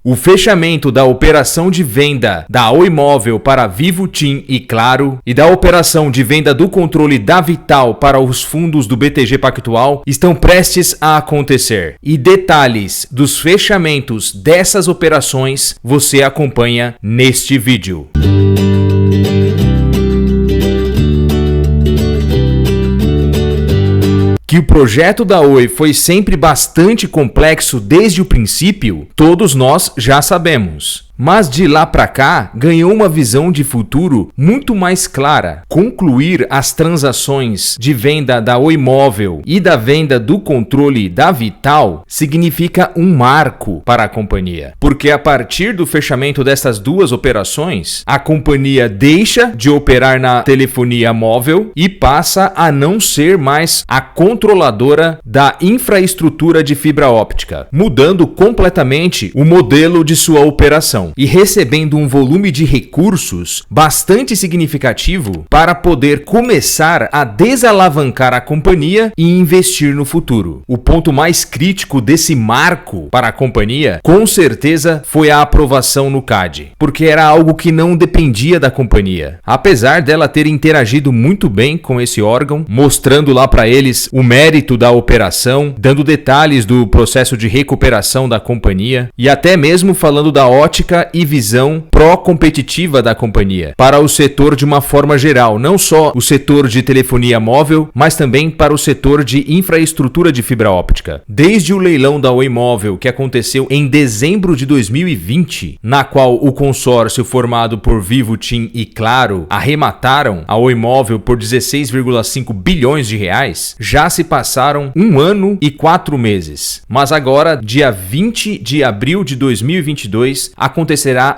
O fechamento da operação de venda da Oi Móvel para Vivo, TIM e Claro e da operação de venda do controle da Vital para os fundos do BTG Pactual estão prestes a acontecer. E detalhes dos fechamentos dessas operações você acompanha neste vídeo. Que o projeto da Oi foi sempre bastante complexo desde o princípio, todos nós já sabemos. Mas de lá para cá, ganhou uma visão de futuro muito mais clara. Concluir as transações de venda da Oi Móvel e da venda do controle da Vital significa um marco para a companhia. Porque a partir do fechamento dessas duas operações, a companhia deixa de operar na telefonia móvel e passa a não ser mais a controladora da infraestrutura de fibra óptica, mudando completamente o modelo de sua operação e recebendo um volume de recursos bastante significativo para poder começar a desalavancar a companhia e investir no futuro. O ponto mais crítico desse marco para a companhia, com certeza, foi a aprovação no CADE, porque era algo que não dependia da companhia. Apesar dela ter interagido muito bem com esse órgão, mostrando lá para eles o mérito da operação, dando detalhes do processo de recuperação da companhia e até mesmo falando da ótica e visão pró-competitiva da companhia para o setor de uma forma geral, não só o setor de telefonia móvel, mas também para o setor de infraestrutura de fibra óptica. Desde o leilão da Oi Móvel, que aconteceu em dezembro de 2020, na qual o consórcio formado por Vivo, TIM e Claro arremataram a Oi Móvel por 16,5 bilhões de reais, já se passaram 1 ano e 4 meses. Mas agora, dia 20 de abril de 2022, acontecerá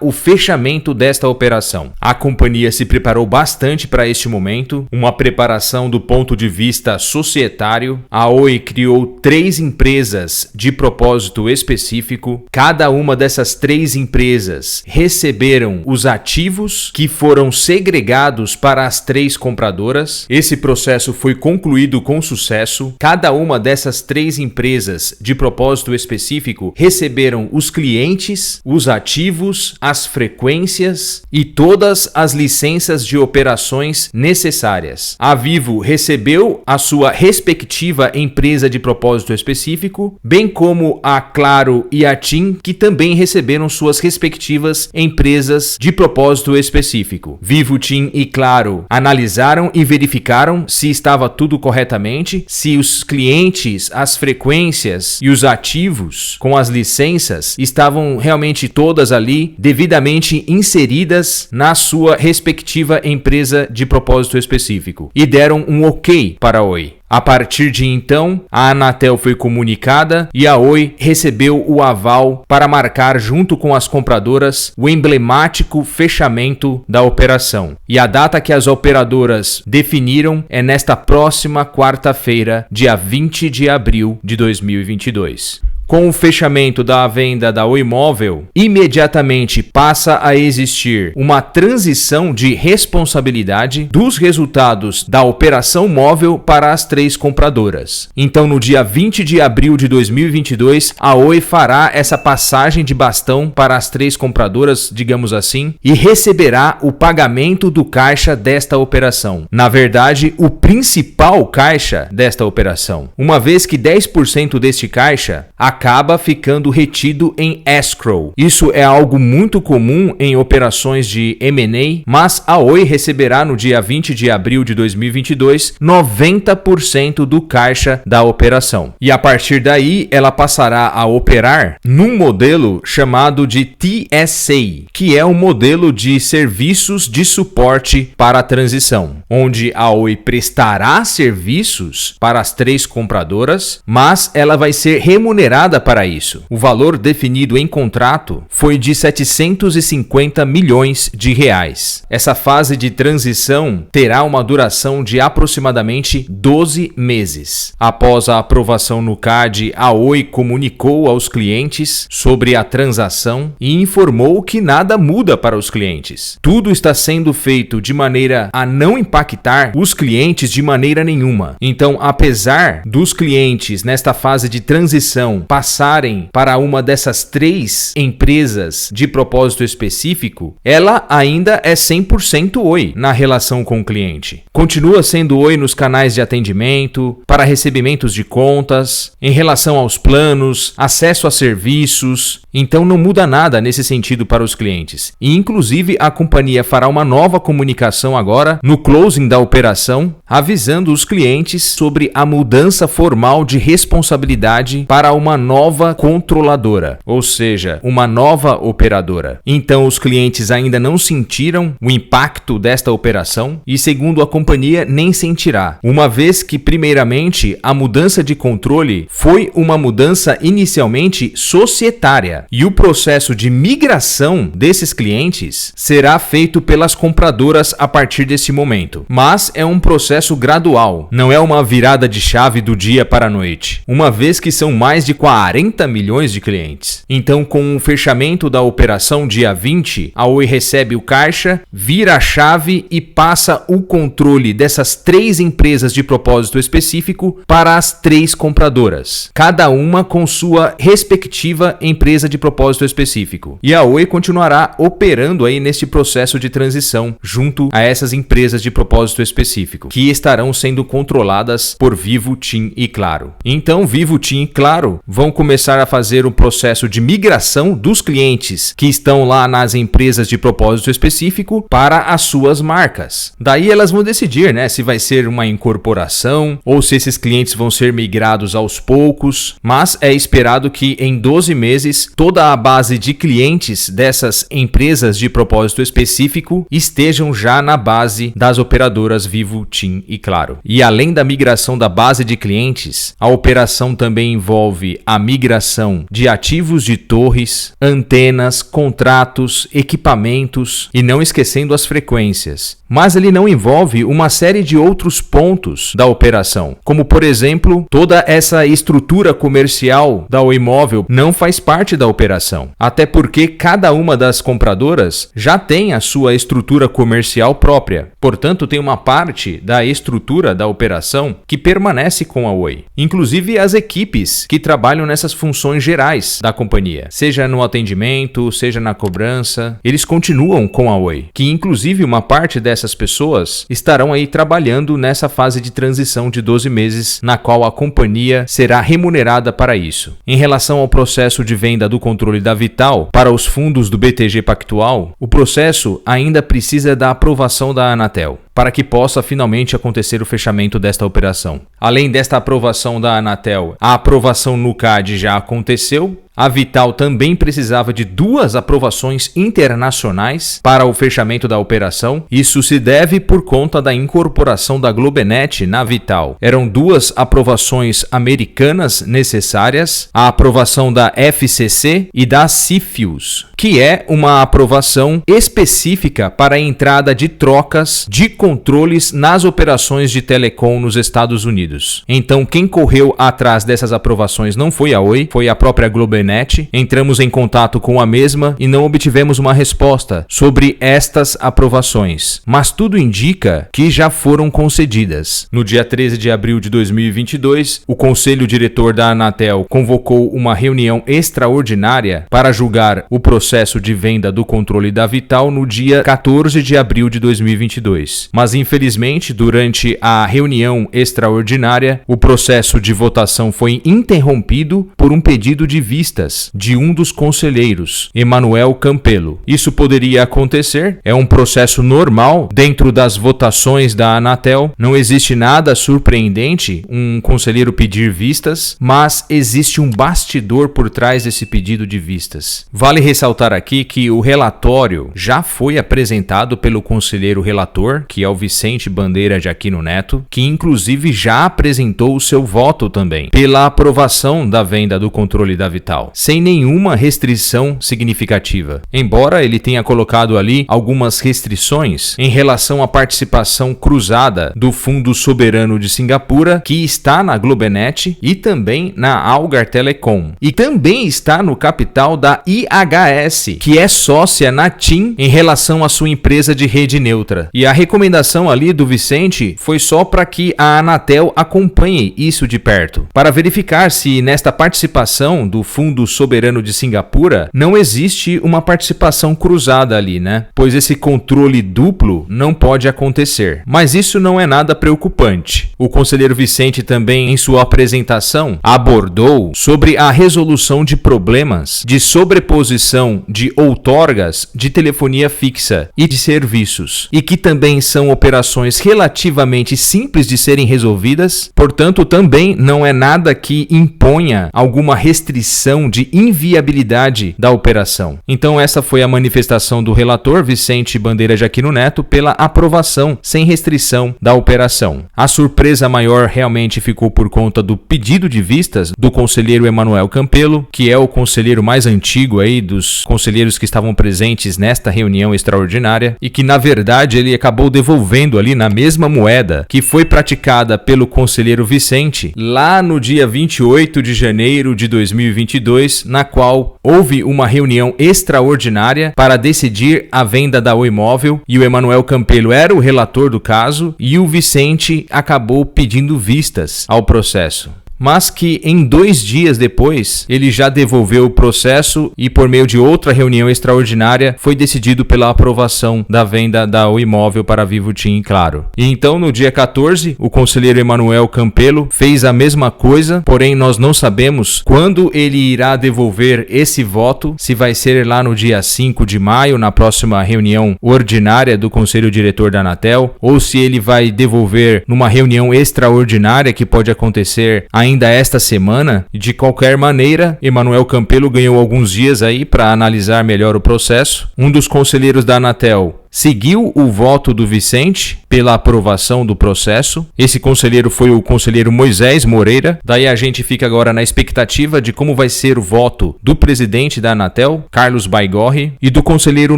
o fechamento desta operação. A companhia se preparou bastante para este momento, uma preparação do ponto de vista societário. A Oi criou 3 empresas de propósito específico. Cada uma dessas 3 empresas receberam os ativos que foram segregados para as 3 compradoras. Esse processo foi concluído com sucesso. Cada uma dessas 3 empresas de propósito específico receberam os clientes, os ativos, as frequências e todas as licenças de operações necessárias. A Vivo recebeu a sua respectiva empresa de propósito específico, bem como a Claro e a TIM, que também receberam suas respectivas empresas de propósito específico. Vivo, TIM e Claro analisaram e verificaram se estava tudo corretamente, se os clientes, as frequências e os ativos com as licenças estavam realmente todas ali devidamente inseridas na sua respectiva empresa de propósito específico e deram um ok para a Oi. A partir de então, a Anatel foi comunicada e a Oi recebeu o aval para marcar junto com as compradoras o emblemático fechamento da operação. E a data que as operadoras definiram é nesta próxima quarta-feira, dia 20 de abril de 2022. Com o fechamento da venda da Oi Móvel, imediatamente passa a existir uma transição de responsabilidade dos resultados da operação móvel para as 3 compradoras. Então, no dia 20 de abril de 2022, a Oi fará essa passagem de bastão para as 3 compradoras, digamos assim, e receberá o pagamento do caixa desta operação. Na verdade, o principal caixa desta operação, uma vez que 10% deste caixa acaba ficando retido em escrow. Isso é algo muito comum em operações de M&A, mas a Oi receberá no dia 20 de abril de 2022 90% do caixa da operação. E a partir daí, ela passará a operar num modelo chamado de TSA, que é um modelo de serviços de suporte para a transição, onde a Oi prestará serviços para as 3 compradoras, mas ela vai ser remunerada para isso. O valor definido em contrato foi de 750 milhões de reais. Essa fase de transição terá uma duração de aproximadamente 12 meses. Após a aprovação no CADE, a Oi comunicou aos clientes sobre a transação e informou que nada muda para os clientes. Tudo está sendo feito de maneira a não impactar os clientes de maneira nenhuma. Então, apesar dos clientes nesta fase de transição passarem para uma dessas 3 empresas de propósito específico, ela ainda é 100% Oi na relação com o cliente. Continua sendo Oi nos canais de atendimento, para recebimentos de contas, em relação aos planos, acesso a serviços. Então não muda nada nesse sentido para os clientes. E inclusive a companhia fará uma nova comunicação agora no closing da operação, avisando os clientes sobre a mudança formal de responsabilidade para uma nova controladora, ou seja, uma nova operadora. Então os clientes ainda não sentiram o impacto desta operação e, segundo a companhia, nem sentirá, uma vez que primeiramente a mudança de controle foi uma mudança inicialmente societária e o processo de migração desses clientes será feito pelas compradoras a partir desse momento. Mas é um processo gradual, não é uma virada de chave do dia para a noite, uma vez que são mais de 40 milhões de clientes. Então, com o fechamento da operação dia 20, a Oi recebe o caixa, vira a chave e passa o controle dessas 3 empresas de propósito específico para as 3 compradoras, cada uma com sua respectiva empresa de propósito específico. E a Oi continuará operando aí neste processo de transição junto a essas empresas de propósito específico, que estarão sendo controladas por Vivo, TIM e Claro. Então, Vivo, TIM e Claro vão começar a fazer o processo de migração dos clientes que estão lá nas empresas de propósito específico para as suas marcas. Daí elas vão decidir, né, se vai ser uma incorporação ou se esses clientes vão ser migrados aos poucos, mas é esperado que em 12 meses toda a base de clientes dessas empresas de propósito específico estejam já na base das operadoras Vivo, TIM e Claro. E além da migração da base de clientes, a operação também envolve a migração de ativos de torres, antenas, contratos, equipamentos e não esquecendo as frequências. Mas ele não envolve uma série de outros pontos da operação, como por exemplo, toda essa estrutura comercial da Oi Móvel não faz parte da operação, até porque cada uma das compradoras já tem a sua estrutura comercial própria, portanto tem uma parte da estrutura da operação que permanece com a Oi, inclusive as equipes que trabalham nessas funções gerais da companhia, seja no atendimento, seja na cobrança, eles continuam com a Oi, que inclusive uma parte dessas pessoas estarão aí trabalhando nessa fase de transição de 12 meses, na qual a companhia será remunerada para isso. Em relação ao processo de venda do controle da Vital para os fundos do BTG Pactual, o processo ainda precisa da aprovação da Anatel, para que possa finalmente acontecer o fechamento desta operação. Além desta aprovação da Anatel, a aprovação no CAD já aconteceu. A Vital também precisava de 2 aprovações internacionais para o fechamento da operação. Isso se deve por conta da incorporação da Globenet na Vital. Eram 2 aprovações americanas necessárias, a aprovação da FCC e da CFIUS, que é uma aprovação específica para a entrada de trocas de controles nas operações de telecom nos Estados Unidos. Então, quem correu atrás dessas aprovações não foi a Oi, foi a própria Globenet. Entramos em contato com a mesma e não obtivemos uma resposta sobre estas aprovações, mas tudo indica que já foram concedidas. No dia 13 de abril de 2022, o Conselho Diretor da Anatel convocou uma reunião extraordinária para julgar o processo de venda do controle da Vital no dia 14 de abril de 2022. Mas infelizmente, durante a reunião extraordinária, o processo de votação foi interrompido por um pedido de vista de um dos conselheiros, Emanuel Campelo. Isso poderia acontecer, é um processo normal dentro das votações da Anatel, não existe nada surpreendente um conselheiro pedir vistas, mas existe um bastidor por trás desse pedido de vistas. Vale ressaltar aqui que o relatório já foi apresentado pelo conselheiro relator, que é o Vicente Bandeira de Aquino Neto, que inclusive já apresentou o seu voto também, pela aprovação da venda do controle da Vital. capital, sem nenhuma restrição significativa. Embora ele tenha colocado ali algumas restrições em relação à participação cruzada do Fundo Soberano de Singapura, que está na Globenet e também na Algar Telecom. E também está no capital da IHS, que é sócia na TIM em relação à sua empresa de rede neutra. E a recomendação ali do Vicente foi só para que a Anatel acompanhe isso de perto, para verificar se nesta participação do Fundo Soberano de Singapura não existe uma participação cruzada ali, né? Pois esse controle duplo não pode acontecer. Mas isso não é nada preocupante. O conselheiro Vicente também, em sua apresentação, abordou sobre a resolução de problemas de sobreposição de outorgas de telefonia fixa e de serviços, e que também são operações relativamente simples de serem resolvidas, portanto também não é nada que imponha alguma restrição de inviabilidade da operação. Então essa foi a manifestação do relator Vicente Bandeira de Aquino Neto pela aprovação sem restrição da operação. A surpresa maior realmente ficou por conta do pedido de vistas do conselheiro Emanuel Campelo, que é o conselheiro mais antigo aí dos conselheiros que estavam presentes nesta reunião extraordinária, e que na verdade ele acabou devolvendo ali na mesma moeda que foi praticada pelo conselheiro Vicente lá no dia 28 de janeiro de 2022, na qual houve uma reunião extraordinária para decidir a venda da Oi Móvel, e o Emanuel Campelo era o relator do caso e o Vicente acabou pedindo vistas ao processo. Mas que em 2 dias depois ele já devolveu o processo e por meio de outra reunião extraordinária foi decidido pela aprovação da venda da Oi Móvel para a Vivo TIM, claro. E então no dia 14 o conselheiro Emanuel Campelo fez a mesma coisa, porém nós não sabemos quando ele irá devolver esse voto, se vai ser lá no dia 5 de maio, na próxima reunião ordinária do Conselho Diretor da Anatel, ou se ele vai devolver numa reunião extraordinária que pode acontecer ainda esta semana. De qualquer maneira, Emanuel Campelo ganhou alguns dias aí para analisar melhor o processo. Um dos conselheiros da Anatel seguiu o voto do Vicente pela aprovação do processo. Esse conselheiro foi o conselheiro Moisés Moreira. Daí a gente fica agora na expectativa de como vai ser o voto do presidente da Anatel, Carlos Baigorre, e do conselheiro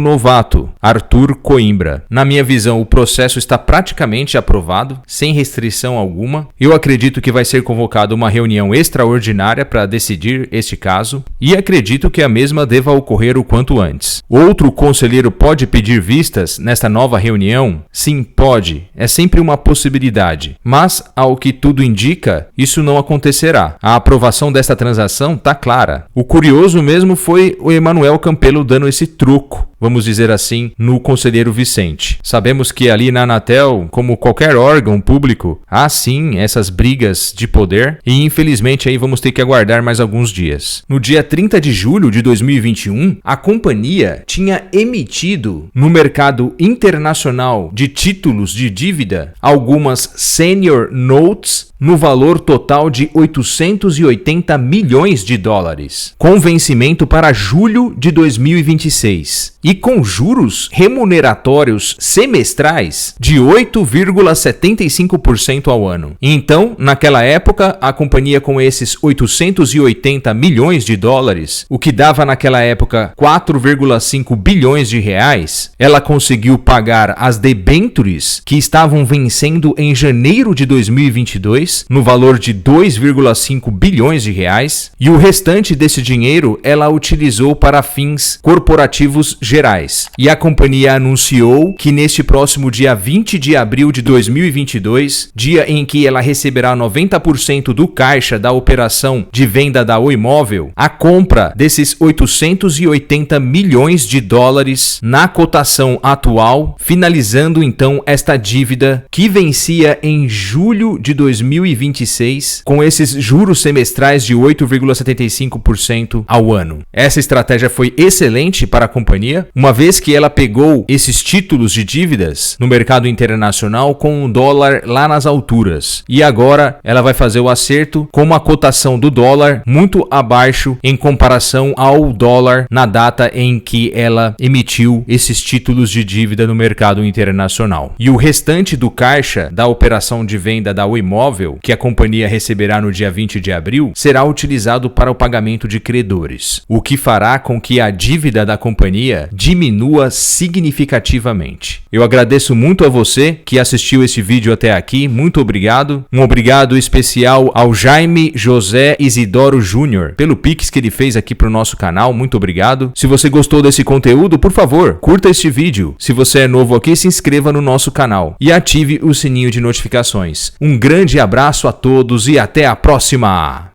novato, Arthur Coimbra. Na minha visão, o processo está praticamente aprovado, sem restrição alguma. Eu acredito que vai ser convocada uma reunião extraordinária para decidir este caso, e acredito que a mesma deva ocorrer o quanto antes. Outro conselheiro pode pedir vistas nesta nova reunião? Sim, pode. É sempre uma possibilidade. Mas, ao que tudo indica, isso não acontecerá. A aprovação desta transação está clara. O curioso mesmo foi o Emanuel Campelo dando esse troco, vamos dizer assim, no conselheiro Vicente. Sabemos que ali na Anatel, como qualquer órgão público, há sim essas brigas de poder e infelizmente aí vamos ter que aguardar mais alguns dias. No dia 30 de julho de 2021, a companhia tinha emitido no mercado internacional de títulos de dívida algumas Senior Notes no valor total de 880 milhões de dólares, com vencimento para julho de 2026 e com juros remuneratórios semestrais de 8,75% ao ano. Então, naquela época, a companhia com esses 880 milhões de dólares, o que dava naquela época 4,5 bilhões de reais, ela conseguiu pagar as debêntures que estavam vencendo em janeiro de 2022 no valor de 2,5 bilhões de reais, e o restante desse dinheiro ela utilizou para fins corporativos gerais. E a companhia anunciou que neste próximo dia 20 de abril de 2022, dia em que ela receberá 90% do caixa da operação de venda da Oi Móvel, a compra desses 880 milhões de dólares na cotação atual, finalizando então esta dívida que vencia em julho de 2026 com esses juros semestrais de 8,75% ao ano. Essa estratégia foi excelente para a companhia, uma vez que ela pegou esses títulos de dívidas no mercado internacional com o dólar lá nas alturas. E agora ela vai fazer o acerto com uma cotação do dólar muito abaixo em comparação ao dólar na data em que ela emitiu esses títulos de dívida no mercado internacional. E o restante do caixa da operação de venda da Oi Móvel imóvel que a companhia receberá no dia 20 de abril será utilizado para o pagamento de credores, o que fará com que a dívida da companhia diminua significativamente. Eu agradeço muito a você que assistiu esse vídeo até aqui, muito obrigado. Um obrigado especial ao Jaime José Isidoro Júnior pelo Pix que ele fez aqui para o nosso canal, muito obrigado. Se você gostou desse conteúdo, por favor, curta este vídeo. Se você é novo aqui, se inscreva no nosso canal e ative o sininho de notificações. Um grande abraço a todos e até a próxima!